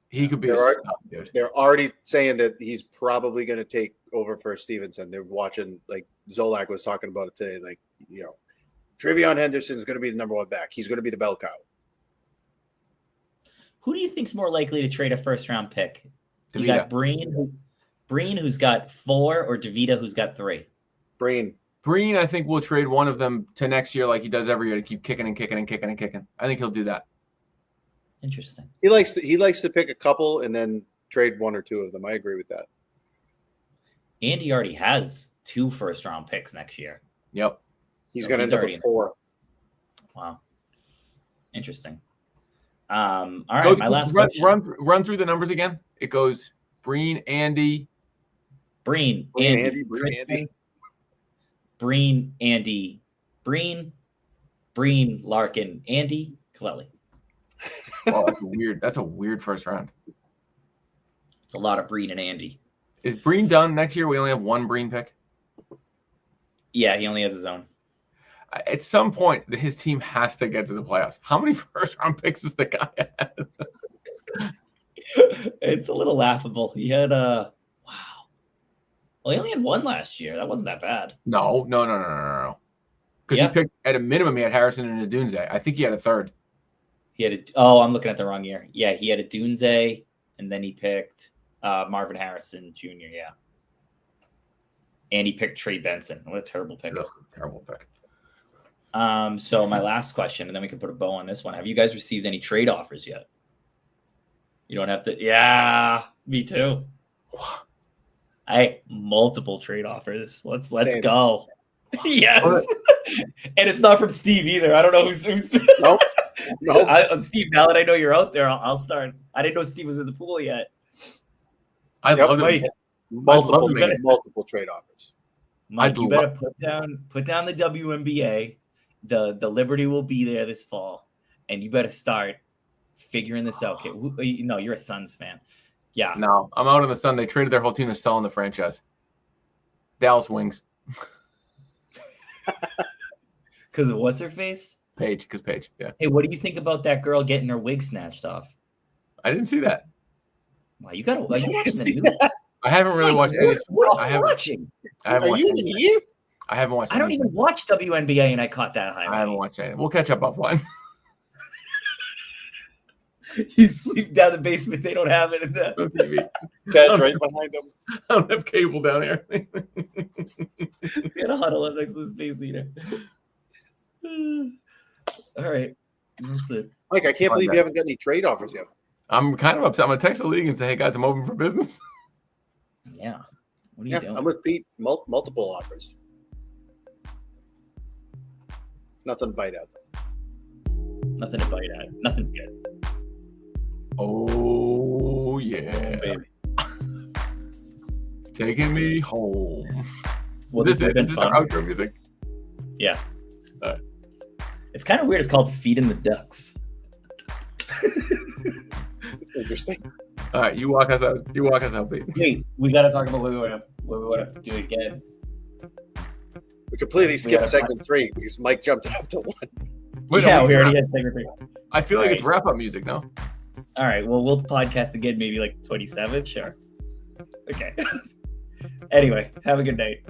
[SPEAKER 1] He could be a stud, dude.
[SPEAKER 3] They're already saying that he's probably going to take over for Stevenson. They're watching, Zolak was talking about it today. Trevion Henderson is going to be the number 1 back. He's going to be the bell cow.
[SPEAKER 2] Who do you think's more likely to trade a first-round pick?
[SPEAKER 1] DeVita.
[SPEAKER 2] You got Breen, who's got 4, or DeVita, who's got 3?
[SPEAKER 3] Breen,
[SPEAKER 1] I think will trade one of them to next year like he does every year to keep kicking and kicking and kicking and kicking. I think he'll do that.
[SPEAKER 2] Interesting.
[SPEAKER 3] He likes to pick a couple and then trade 1 or 2 of them. I agree with that.
[SPEAKER 2] Andy already has 2 first-round picks next year.
[SPEAKER 1] Yep.
[SPEAKER 3] He's going to end up with 4.
[SPEAKER 2] Wow. Interesting. All right, my last question.
[SPEAKER 1] Run through the numbers again. It goes Breen, Andy,
[SPEAKER 2] Breen, Andy, Breen, Larkin, Andy, Kaleli.
[SPEAKER 1] Oh, that's a weird first round.
[SPEAKER 2] It's a lot of Breen and Andy.
[SPEAKER 1] Is Breen done next year? We only have 1 Breen pick.
[SPEAKER 2] Yeah, he only has his own.
[SPEAKER 1] At some point, his team has to get to the playoffs. How many first-round picks does the guy have?
[SPEAKER 2] It's a little laughable. He had wow. Well, he only had 1 last year. That wasn't that bad.
[SPEAKER 1] No. Because he picked at a minimum. He had Harrison and Adunze. I think he had a 3rd.
[SPEAKER 2] I'm looking at the wrong year. Yeah, he had Adunze, and then he picked Marvin Harrison Jr. Yeah, and he picked Trey Benson. What a terrible pick!
[SPEAKER 1] Ugh, terrible pick.
[SPEAKER 2] So my last question, and then we can put a bow on this one. Have you guys received any trade offers yet? You don't have to. Yeah, me too. Multiple trade offers. Let's go. Yes. And it's not from Steve either. I don't know who's
[SPEAKER 3] Nope.
[SPEAKER 2] Steve, now that I know you're out there, I'll start. I didn't know Steve was in the pool yet.
[SPEAKER 1] I
[SPEAKER 3] Yep,
[SPEAKER 1] love
[SPEAKER 2] Mike.
[SPEAKER 1] it.
[SPEAKER 3] multiple trade offers.
[SPEAKER 2] Mike, you better put down the WNBA. The Liberty will be there this fall, and you better start figuring this out. Okay, no, you're a Suns fan. Yeah.
[SPEAKER 1] No, I'm out in the sun. They traded their whole team. They're selling the franchise. Dallas Wings.
[SPEAKER 2] Because of what's her face?
[SPEAKER 1] Paige. Because Paige. Yeah.
[SPEAKER 2] Hey, what do you think about that girl getting her wig snatched off?
[SPEAKER 1] I didn't see that.
[SPEAKER 2] Wow, you gotta. Are you watching the news?
[SPEAKER 1] I haven't really watched any.
[SPEAKER 2] What
[SPEAKER 1] I
[SPEAKER 2] are you
[SPEAKER 1] haven't.
[SPEAKER 2] watching?
[SPEAKER 1] I haven't
[SPEAKER 3] Are
[SPEAKER 1] watched
[SPEAKER 3] you
[SPEAKER 1] anything.
[SPEAKER 3] here?
[SPEAKER 1] I haven't watched.
[SPEAKER 2] I don't
[SPEAKER 1] anything.
[SPEAKER 2] even watch WNBA, and I caught that highlight.
[SPEAKER 1] I haven't watched anything. We'll catch up offline.
[SPEAKER 2] You sleep down the basement. They don't have it in the
[SPEAKER 1] No TV.
[SPEAKER 3] Bed's right behind them.
[SPEAKER 1] I don't have cable down here.
[SPEAKER 2] You gotta huddle up next to the space heater. All right, that's it.
[SPEAKER 3] Mike, I can't believe you haven't got any trade offers yet.
[SPEAKER 1] I'm kind of upset. I'm gonna text the league and say, "Hey guys, I'm open for business."
[SPEAKER 2] Yeah. What are you doing?
[SPEAKER 3] I'm with Pete. Multiple offers. Nothing to bite at.
[SPEAKER 2] Nothing to bite at. Nothing's good.
[SPEAKER 1] Oh yeah,
[SPEAKER 2] Baby.
[SPEAKER 1] taking me home.
[SPEAKER 2] Well,
[SPEAKER 1] this
[SPEAKER 2] has
[SPEAKER 1] is
[SPEAKER 2] been
[SPEAKER 1] this
[SPEAKER 2] fun.
[SPEAKER 1] our outro music.
[SPEAKER 2] Yeah.
[SPEAKER 1] All right.
[SPEAKER 2] It's kind of weird. It's called Feeding the Ducks.
[SPEAKER 3] Interesting.
[SPEAKER 1] All right, you walk us out. You walk us out, Pete.
[SPEAKER 2] Wait, we gotta talk about what we want to do again.
[SPEAKER 3] We completely skipped
[SPEAKER 2] gotta
[SPEAKER 3] segment 3 because Mike jumped it up to 1.
[SPEAKER 1] Wait,
[SPEAKER 2] Yeah,
[SPEAKER 1] no,
[SPEAKER 2] we already had segment 3.
[SPEAKER 1] I feel like
[SPEAKER 2] All
[SPEAKER 1] it's
[SPEAKER 2] right.
[SPEAKER 1] wrap up music, no?
[SPEAKER 2] All right. Well, we'll podcast again maybe like 27. Sure. Okay. Anyway, have a good night.